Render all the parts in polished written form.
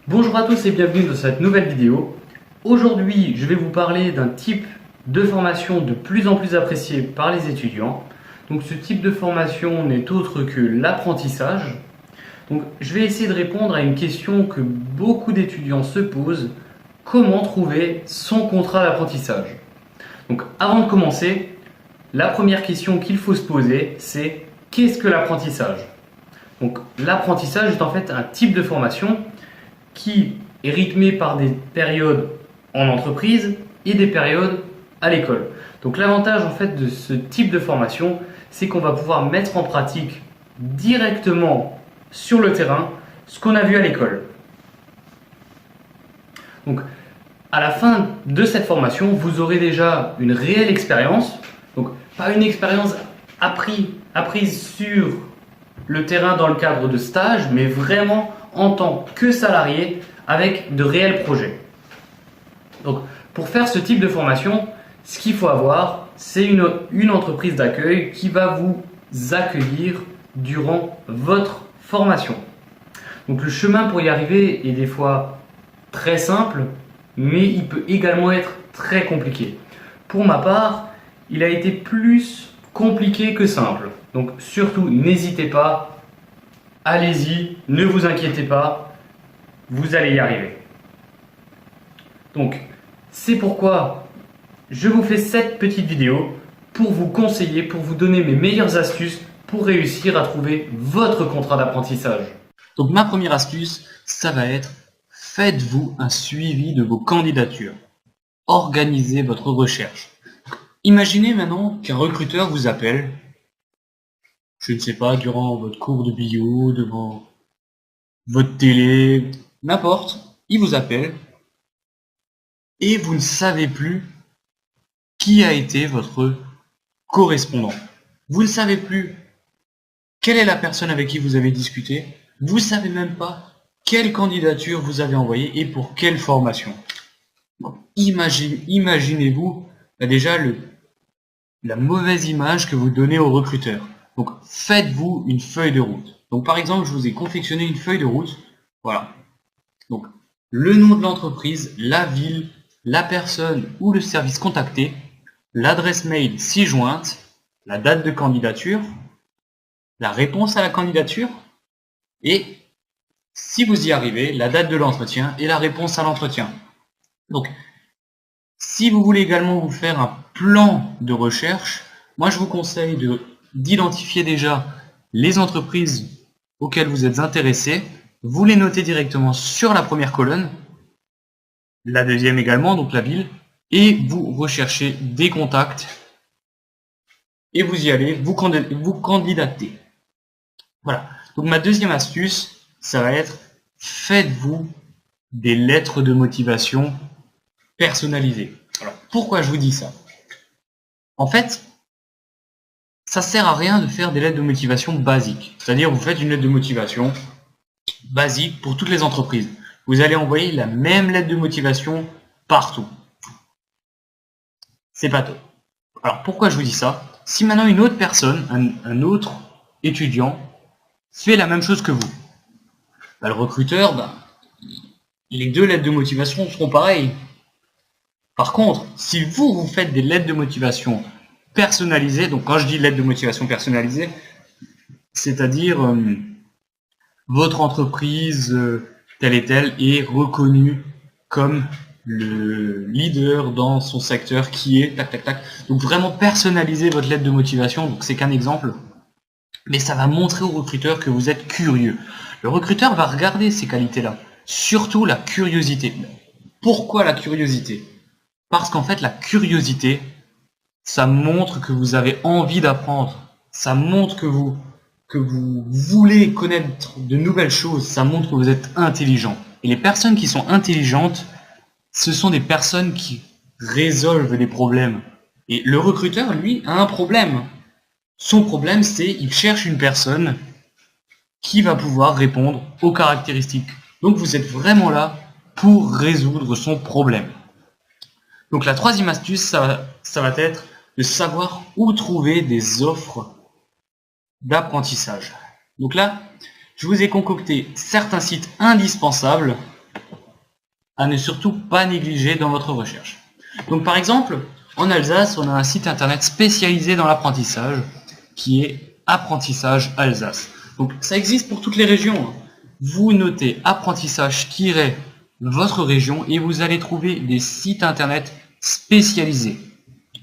Bonjour à tous et bienvenue dans cette nouvelle vidéo. Aujourd'hui, je vais vous parler d'un type de formation de plus en plus apprécié par les étudiants. Donc ce type de formation n'est autre que l'apprentissage. Donc je vais essayer de répondre à une question que beaucoup d'étudiants se posent. Comment trouver son contrat d'apprentissage? Donc avant de commencer, la première question qu'il faut se poser, c'est qu'est-ce que l'apprentissage? Donc l'apprentissage est en fait un type de formation qui est rythmé par des périodes en entreprise et des périodes à l'école. Donc l'avantage en fait de ce type de formation, c'est qu'on va pouvoir mettre en pratique directement sur le terrain ce qu'on a vu à l'école. Donc à la fin de cette formation, vous aurez déjà une réelle expérience. Donc pas une expérience apprise sur le terrain dans le cadre de stage, mais vraiment en tant que salarié avec de réels projets. Donc, pour faire ce type de formation, ce qu'il faut avoir, c'est une entreprise d'accueil qui va vous accueillir durant votre formation. Donc, le chemin pour y arriver est des fois très simple, mais il peut également être très compliqué. Pour ma part, il a été plus compliqué que simple. Donc, surtout, n'hésitez pas. Allez-y, ne vous inquiétez pas, vous allez y arriver. Donc, c'est pourquoi je vous fais cette petite vidéo pour vous conseiller, pour vous donner mes meilleures astuces pour réussir à trouver votre contrat d'apprentissage. Donc, ma première astuce, ça va être faites-vous un suivi de vos candidatures. Organisez votre recherche. Imaginez maintenant qu'un recruteur vous appelle, je ne sais pas, durant votre cours de bio, devant votre télé, n'importe, il vous appelle et vous ne savez plus qui a été votre correspondant. Vous ne savez plus quelle est la personne avec qui vous avez discuté, vous ne savez même pas quelle candidature vous avez envoyée et pour quelle formation. Imaginez-vous déjà la mauvaise image que vous donnez au recruteur. Donc faites-vous une feuille de route. Donc par exemple, je vous ai confectionné une feuille de route. Voilà. Donc le nom de l'entreprise, la ville, la personne ou le service contacté, l'adresse mail ci-jointe, la date de candidature, la réponse à la candidature et, si vous y arrivez, la date de l'entretien et la réponse à l'entretien. Donc, si vous voulez également vous faire un plan de recherche, moi je vous conseille d'identifier déjà les entreprises auxquelles vous êtes intéressé. Vous les notez directement sur la première colonne, la deuxième également, donc la ville, et vous recherchez des contacts et vous y allez, vous candidatez. Voilà. Donc ma deuxième astuce, ça va être faites-vous des lettres de motivation personnalisées. Alors pourquoi je vous dis ça? En fait, ça sert à rien de faire des lettres de motivation basiques. C'est-à-dire vous faites une lettre de motivation basique pour toutes les entreprises. Vous allez envoyer la même lettre de motivation partout. C'est pas top. Alors pourquoi je vous dis ça? Si maintenant une autre personne, un autre étudiant, fait la même chose que vous, le recruteur, les deux lettres de motivation seront pareilles. Par contre, si vous faites des lettres de motivation personnalisées, donc quand je dis lettres de motivation personnalisées, c'est-à-dire votre entreprise telle et telle est reconnue comme le leader dans son secteur qui est tac tac tac. Donc vraiment personnaliser votre lettre de motivation, donc c'est qu'un exemple, mais ça va montrer au recruteur que vous êtes curieux. Le recruteur va regarder ces qualités-là, surtout la curiosité. Pourquoi la curiosité? Parce qu'en fait la curiosité, ça montre que vous avez envie d'apprendre, ça montre que vous voulez connaître de nouvelles choses, ça montre que vous êtes intelligent. Et les personnes qui sont intelligentes, ce sont des personnes qui résolvent des problèmes. Et le recruteur, lui, a un problème. Son problème, c'est qu'il cherche une personne qui va pouvoir répondre aux caractéristiques. Donc vous êtes vraiment là pour résoudre son problème. Donc la troisième astuce, ça va être de savoir où trouver des offres d'apprentissage. Donc là, je vous ai concocté certains sites indispensables à ne surtout pas négliger dans votre recherche. Donc par exemple, en Alsace, on a un site internet spécialisé dans l'apprentissage qui est Apprentissage Alsace. Donc ça existe pour toutes les régions. Vous notez apprentissage-votre région et vous allez trouver des sites internet spécialisés.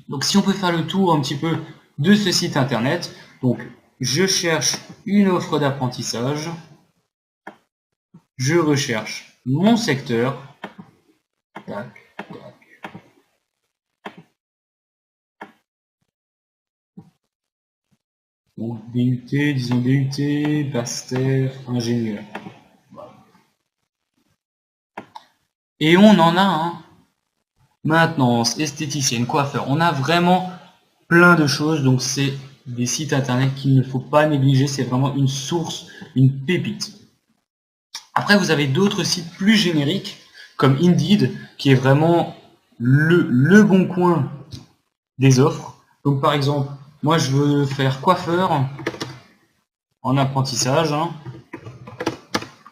Donc si on peut faire le tour un petit peu de ce site internet, donc je cherche une offre d'apprentissage, je recherche mon secteur, tac, tac. Donc DUT, disons DUT, Pasteur, ingénieur. Voilà. Et on en a un. Maintenance, esthéticienne, coiffeur. On a vraiment plein de choses. Donc c'est des sites internet qu'il ne faut pas négliger. C'est vraiment une source, une pépite. Après, vous avez d'autres sites plus génériques, comme Indeed, qui est vraiment le bon coin des offres. Donc par exemple, moi je veux faire coiffeur en apprentissage, hein,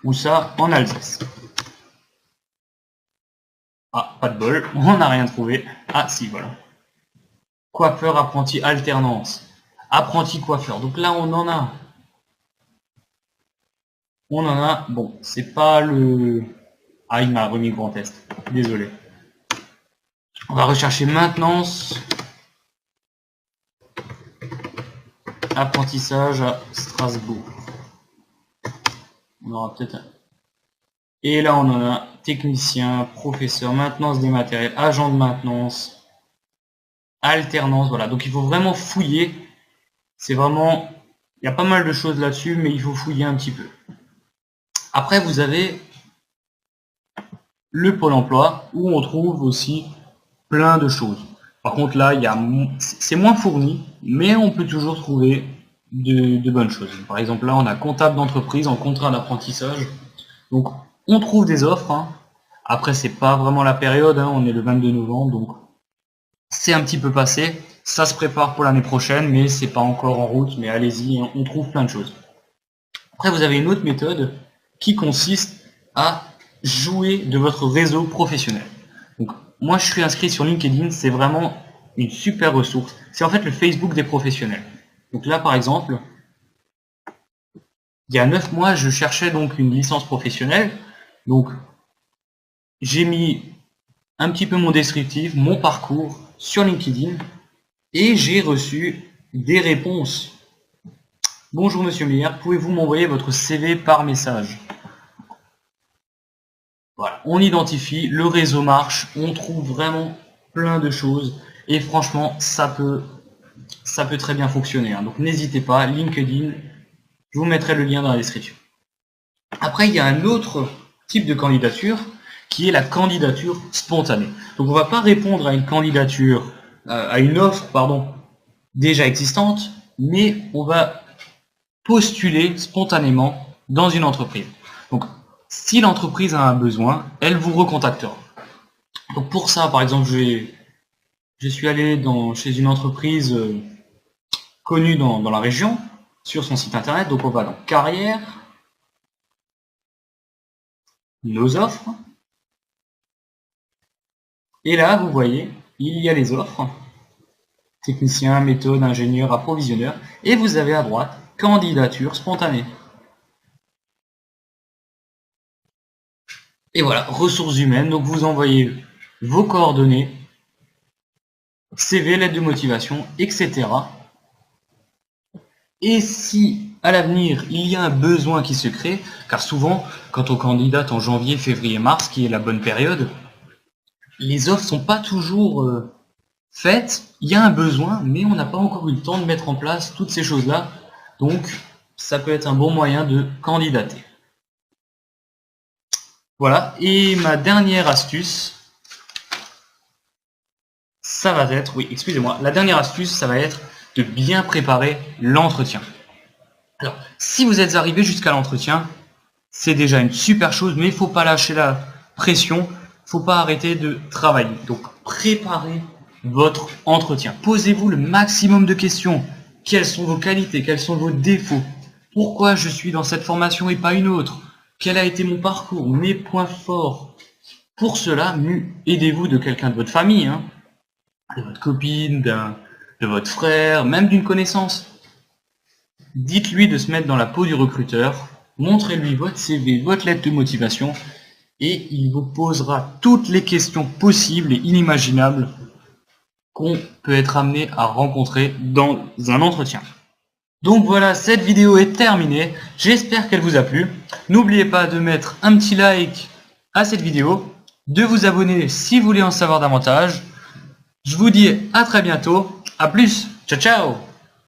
ou ça en Alsace. Ah, pas de bol, on n'a rien trouvé. Ah si, voilà. Coiffeur, apprenti, alternance. Apprenti coiffeur. Donc là, on en a. On en a. Bon, c'est pas le... Ah, il m'a remis le grand test. Désolé. On va rechercher maintenance. Apprentissage à Strasbourg. On aura peut-être un... Et là, on en a technicien, professeur, maintenance des matériels, agent de maintenance, alternance. Voilà, donc il faut vraiment fouiller. C'est vraiment... Il y a pas mal de choses là-dessus, mais il faut fouiller un petit peu. Après, vous avez le Pôle emploi, où on trouve aussi plein de choses. Par contre, là, c'est moins fourni, mais on peut toujours trouver de bonnes choses. Par exemple, là, on a comptable d'entreprise en contrat d'apprentissage. Donc, on trouve des offres. Hein. Après, c'est pas vraiment la période. Hein. On est le 22 novembre, donc c'est un petit peu passé. Ça se prépare pour l'année prochaine, mais c'est pas encore en route. Mais allez-y, on trouve plein de choses. Après, vous avez une autre méthode qui consiste à jouer de votre réseau professionnel. Donc, moi, je suis inscrit sur LinkedIn. C'est vraiment une super ressource. C'est en fait le Facebook des professionnels. Donc là, par exemple, il y a 9 mois, je cherchais donc une licence professionnelle. Donc, j'ai mis un petit peu mon descriptif, mon parcours sur LinkedIn et j'ai reçu des réponses. Bonjour Monsieur Meyer, pouvez-vous m'envoyer votre CV par message? Voilà, on identifie, le réseau marche, on trouve vraiment plein de choses et franchement, ça peut très bien fonctionner. Hein. Donc n'hésitez pas, LinkedIn, je vous mettrai le lien dans la description. Après, il y a un autre type de candidature qui est la candidature spontanée. Donc on ne va pas répondre à une candidature, à une offre, pardon, déjà existante, mais on va postuler spontanément dans une entreprise. Donc si l'entreprise a un besoin, elle vous recontactera. Donc pour ça, par exemple, je suis allé chez une entreprise connue dans la région, sur son site internet, donc on va dans carrière, nos offres, et là vous voyez, il y a les offres, technicien, méthode, ingénieur, approvisionneur, et vous avez à droite, candidature spontanée. Et voilà, ressources humaines, donc vous envoyez vos coordonnées, CV, lettre de motivation, etc. Et si à l'avenir il y a un besoin qui se crée, car souvent quand on candidate en janvier, février, mars, qui est la bonne période, les offres sont pas toujours faites, il y a un besoin, mais on n'a pas encore eu le temps de mettre en place toutes ces choses-là, donc ça peut être un bon moyen de candidater. Voilà, et ma dernière astuce, ça va être, oui, excusez-moi, la dernière astuce, ça va être de bien préparer l'entretien. Alors, si vous êtes arrivé jusqu'à l'entretien, c'est déjà une super chose, mais il ne faut pas lâcher la pression, il ne faut pas arrêter de travailler. Donc, préparez votre entretien. Posez-vous le maximum de questions. Quelles sont vos qualités? Quels sont vos défauts? Pourquoi je suis dans cette formation et pas une autre? Quel a été mon parcours? Mes points forts? Pour cela, aidez-vous de quelqu'un de votre famille, hein, de votre copine, de votre frère, même d'une connaissance. Dites-lui de se mettre dans la peau du recruteur, montrez-lui votre CV, votre lettre de motivation, et il vous posera toutes les questions possibles et inimaginables qu'on peut être amené à rencontrer dans un entretien. Donc voilà, cette vidéo est terminée, j'espère qu'elle vous a plu. N'oubliez pas de mettre un petit like à cette vidéo, de vous abonner si vous voulez en savoir davantage. Je vous dis à très bientôt, à plus, ciao ciao.